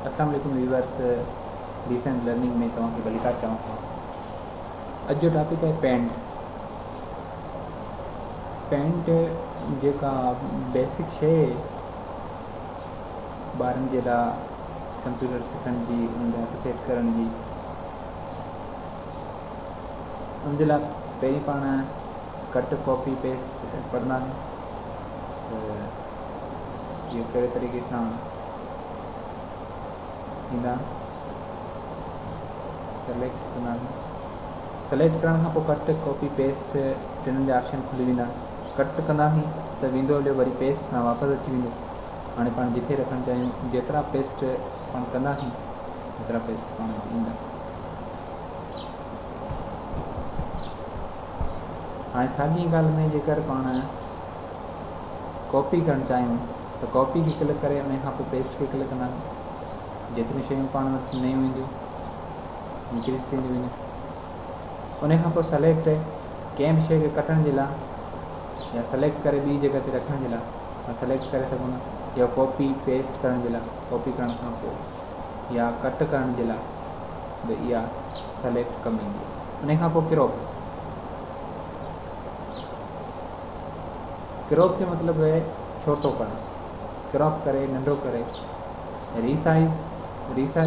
अस्सलाम वालेकुम viewers. Recent learning में तव्हांखे भलीकार चवां थो। अॼु जो टॉपिक है पेंट। पेंट जेका बेसिक शइ ॿारनि जे लाइ कंप्यूटर सिखण जी, उन जा हथ सेट करण जी, उन जे लाइ पहिरीं पाण कट कॉपी पेस्ट पढ़ंदा आहियूं त इहो कहिड़े तरीक़े सां थींदा। सेलेक्ट कंदा आहियूं। सेलेक्ट करण खां पोइ कट कॉपी पेस्ट टिनि जा ऑप्शन खुली वेंदा। कट कंदासीं त वेंदो हलियो वरी पेस्ट सां वापसि अची वेंदो। हाणे पाण जिथे रखणु चाहियूं, जेतिरा पेस्ट पाण कंदासीं एतिरा पेस्ट पाण ईंदा। हाणे साॻी ॻाल्हि में जेकर पाण कॉपी करणु चाहियूं त कॉपी खे क्लिक करे उन खां पोइ पेस्ट खे क्लिक कंदासीं। जेतिरियूं शयूं पाण वटि नयूं ईंदियूं इंक्रीज़ थींदियूं वेंदियूं। उन खां पोइ सेलेक्ट कंहिं बि शइ खे कटण जे लाइ या सेलेक्ट करे ॿी जॻह ते रखण जे लाइ मां सेलेक्ट करे सघूं था, या कॉपी पेस्ट करण जे लाइ कॉपी करण खां पोइ या कट करण जे लाइ त इहा सेलेक्ट कमु ईंदी आहे। उन खां पोइ क्रॉप जो मतिलबु आहे छोटो करणु, क्रॉप करे नंढो करे। रीसाइज़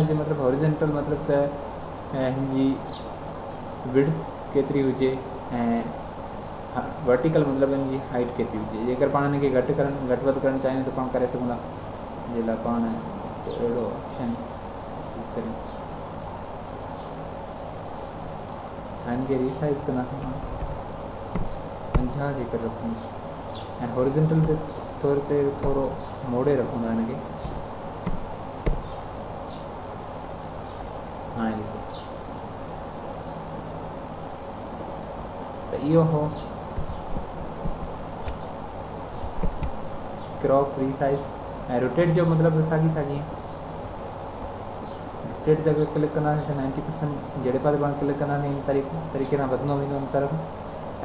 जो मतिलबु हॉरिजेंटल मतिलबु त हिन जी विड्थ केतिरी हुजे ऐं वर्टिकल मतिलबु हिन जी हाइट केतिरी हुजे। जेकर पाण हिन खे घटि वधि करणु चाहियूं त पाण करे सघूं था। जे लाइ पाण अहिड़ो ऑप्शन करियूं। हिन खे रीसाइज़ कंदासीं 50 जेकर रखूं ऐं हॉरिजेंटल जे तौर ते थोरो मोड़े रखूं था हिन खे। हाणे ॾिसो त इहो हो क्रॉप, रीसाइज़। ऐं रोटेट जो मतिलबु साॻी रोटेट ते क्लिक कंदासीं त 90% जहिड़े पासे पाण क्लिक कंदासीं तरीक़े सां वधंदो वेंदो उन तरफ़।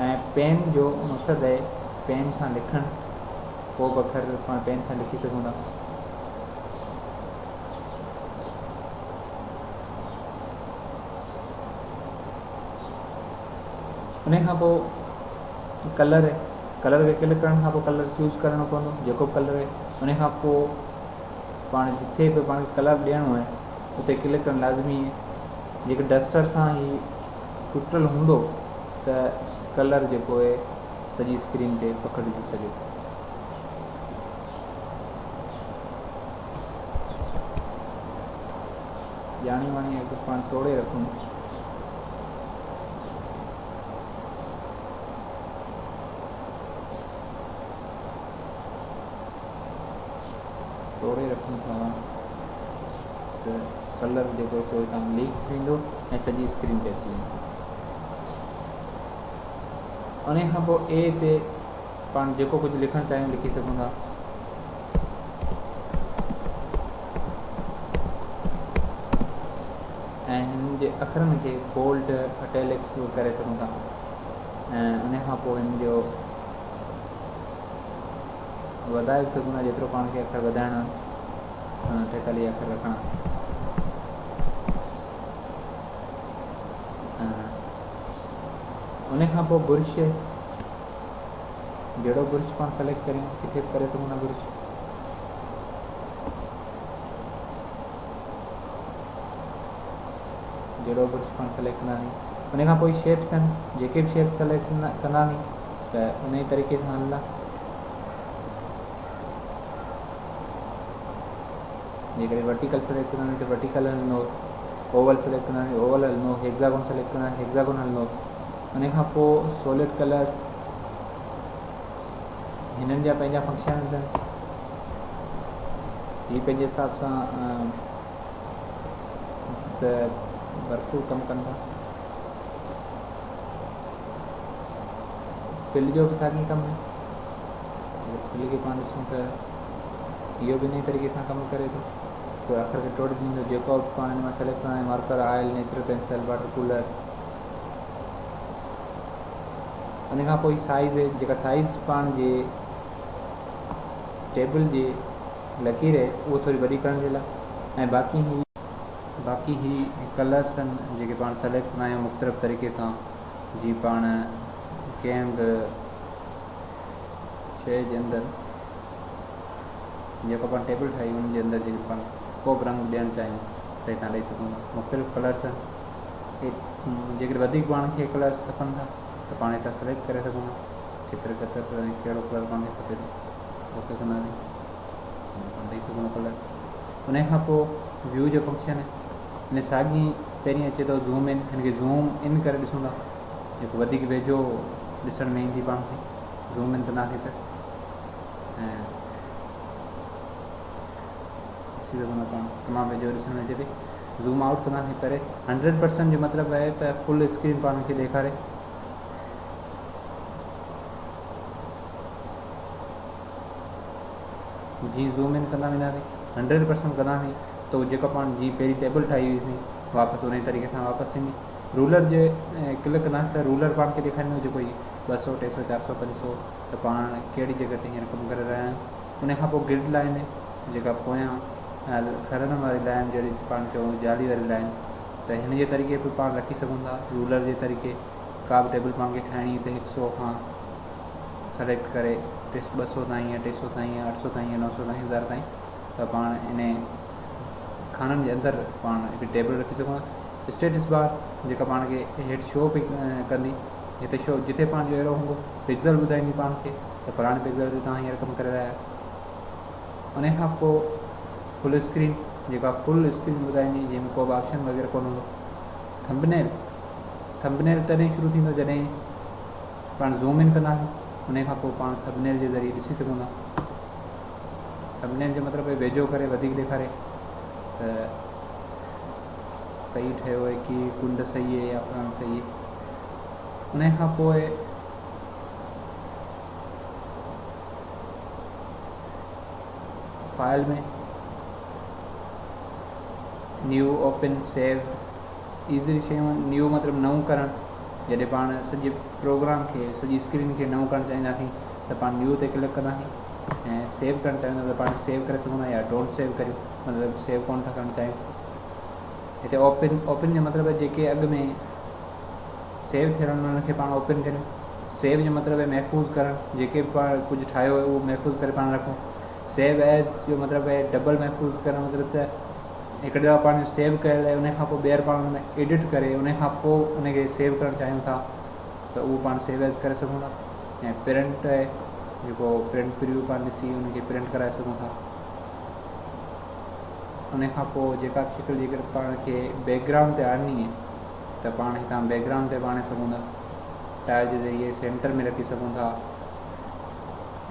ऐं पेन जो मक़सदु आहे पेन सां लिखणु, को बि अखर पाण पेन सां लिखी सघूं था। उन खां पोइ कलर खे क्लिक करण खां पोइ कलर चूज़ करणो पवंदो, जेको बि कलर आहे। उन खां पोइ पाण जिथे बि पाण कलर ॾियणो आहे उते क्लिक करणु लाज़मी आहे। जेकर डस्टर सां ई टुटल हूंदो त कलर जेको आहे सॼी स्क्रीन ते पकड़िजी सघे। ॼाणी वाणी अगरि पाण तोड़े रखूं था त कलर जेको सो हितां लीक थी वेंदो ऐं सॼी स्क्रीन ते अची वेंदो। उन खां पोइ ए ते पाण जेको कुझु लिखणु चाहियूं लिखी सघूं था। ऐं हिन जे अखरनि खे बोल्ड इटैलिक करे सघूं था। ऐं उन खां पोइ हिन जो वधाए सघूं था जेतिरो पाण खे अखर वधाइणा, 43 अखर रखणा। उन खां पोइ बुर्श, जहिड़ो बुर्श पाण सेलेक्ट करियूं किथे बि करे सघूं था। बुर्श जहिड़ो बुर्श पाण सेलेक्ट कंदासीं। उन खां पोइ शेप्स आहिनि, जेके बि शेप सेलेक्ट कंदासीं त उन ई तरीक़े सां हलंदा। जेकॾहिं वर्टिकल सेलेक्ट कंदासीं त वर्टिकल हलंदो, ओवल सेलेक्ट कंदासीं ओवल हलंदो, हेक्सागोन सेलेक्ट कंदासीं हेक्सागोन हलंदो। उन खां पोइ सॉलिड कलर्स, हिननि जा पंहिंजा फंक्शन्स आहिनि। हीअ पंहिंजे हिसाब सां त भरपूर कमु कनि था। फिल जो बि साॻी कमु आहे। फिल खे पाण ॾिसूं त इहो बि इन तरीक़े सां कमु करे थो। कोई अखर खे टोड़े ॾींदो, जेको पाण हिन मां सेलेक्ट कंदा आहियूं, marker, oil, natural pencil, water cooler. उन खां पोइ साइज़, जेका साइज़ पाण जे टेबल जी लकीर आहे उहो थोरी वॾी करण जे लाइ ऐं बाक़ी ही कलर्स आहिनि जेके पाण सेलेक्ट कंदा आहियूं मुख़्तलिफ़ तरीक़े सां। जीअं पाण कंहिं बि शइ जे अंदरि जेको पाण टेबल ठाही उन जे अंदरि जेके पाण को बि रंग ॾियणु चाहियूं त हितां ॾेई सघूं था। मुख़्तलिफ़ कलर्स आहिनि, जेकॾहिं वधीक पाण खे कलर्स खपनि था त पाण हितां सेलेक्ट करे सघूं था केतिरे कहिड़ो कलर पाण खे खपे थो। ओके कंदासीं पाण ॾेई सघूं था कलर। उन खां पोइ व्यू जो फंक्शन आहे, हिन साॻी पहिरीं अचे थो ज़ूम इन, हिन खे ज़ूम इन करे ॾिसूं था, जेको वधीक वेझो ॾिसण में ईंदी पाण खे। ज़ूम इन कंदासीं त ऐं ॾिसी सघूं था पाण तमामु वेझो ॾिसण में अचे पई। ज़ूम आउट कंदासीं परे 100% जो मतिलबु आहे त फुल स्क्रीन पाण खे ॾेखारे। जीअं ज़ूम इन कंदा वेंदासीं 100% कंदासीं त जेका पाण जीअं पहिरीं टेबल ठाही हुई वापसि उन तरीक़े सां वापसि ईंदी। रूलर जे क्लिक कंदासीं त रूलर पाण खे ॾेखारींदो जेको 200, 300, 400, 500 त पाण कहिड़ी जॻह ते हींअर कमु करे रहिया आहियूं। उन खां पोइ ग्रिड लाइन जेका पोयां खणण वारी लाइन जहिड़ी पाण चऊं जाली वारी लाइन, त हिन जे तरीक़े बि पाण रखी सघूं था। रूलर जे तरीक़े का बि टेबल पाण खे ठाहिणी त 100 खां सेलेक्ट करे 200 ताईं या 300 ताईं या 800 ताईं या 900 ताईं 1000 ताईं त पाण इन खाननि जे अंदरि पाण हिकु टेबल रखी सघूं था। स्टेटस बार जेका पाण खे हेठि शो पई कंदी, हिते शो जिथे पाण जो अहिड़ो हूंदो पिक्सल ॿुधाईंदी पाण खे त फलाणे पिक्सल ते तव्हां हींअर कमु करे रहिया आहियो। उन खां पोइ फुल स्क्रीन जेका फुल स्क्रीन ॿुधाईंदी, जंहिंमें को बि ऑप्शन वग़ैरह कोन हूंदो। थंबनेल तॾहिं शुरू थींदो जॾहिं पाण ज़ूम इन कंदासीं। उन खां पोइ पाण थंबनेल जे ज़रिए ॾिसी सघूं था। थंबनेल जो मतिलबु वेझो करे वधीक ॾेखारे त सही ठहियो आहे कि कुंड सही आहे या फलाणो सही आहे। उन खां पोइ फाइल में न्यू, ओपन, सेव ईज़ी शयूं। न्यू मतिलबु नऊं करणु, जॾहिं पाण सॼे प्रोग्राम खे सॼी स्क्रीन खे नऊं करणु चाहींदासीं त पाण न्यू ते क्लिक कंदासीं। ऐं सेव करणु चाहींदा त पाण सेव करे सघूं था या डोंट सेव करियूं, मतिलबु सेव कोन था करणु चाहियूं। हिते ओपन जो मतिलबु आहे जेके अॻु में सेव थियण उन्हनि खे पाण ओपन करियूं। सेव जो मतिलबु आहे महफ़ूज़ करणु, जेके बि पाण कुझु ठाहियो आहे उहो महफ़ूज़ करे पाण रखूं। सेव एज़ जो मतिलबु आहे डबल महफ़ूज़ करणु, मतिलबु त हिकु दफ़ा पाण सेव कयल आहे उन खां पोइ ॿीहर पाण हुन एडिट करे उन खां पोइ उनखे सेव करणु चाहियूं था त उहो पाण सेव एज़ करे सघूं था। ऐं प्रिंट आहे जेको प्रिंट प्रीव्यू पाण ॾिसी उनखे प्रिंट कराए सघूं था। उन खां पोइ जेका शिकिल जेकर पाण खे बैकग्राउंड ते आणणी आहे त पाण हितां बैकग्राउंड ते आणे सघूं था। टाइल जे ज़रिए सेंटर में रखी सघूं था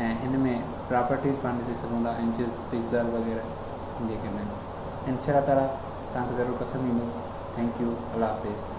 ऐं हिन में प्रॉपर्टीज़ पाण ॾिसी सघूं था, इंचिस, पिक्सल वग़ैरह जेके आहिनि। इंशाअल्लाह ताला तव्हांखे ज़रूरु पसंदि ईंदो। थैंक यू, अल्लाह हाफ़िज़।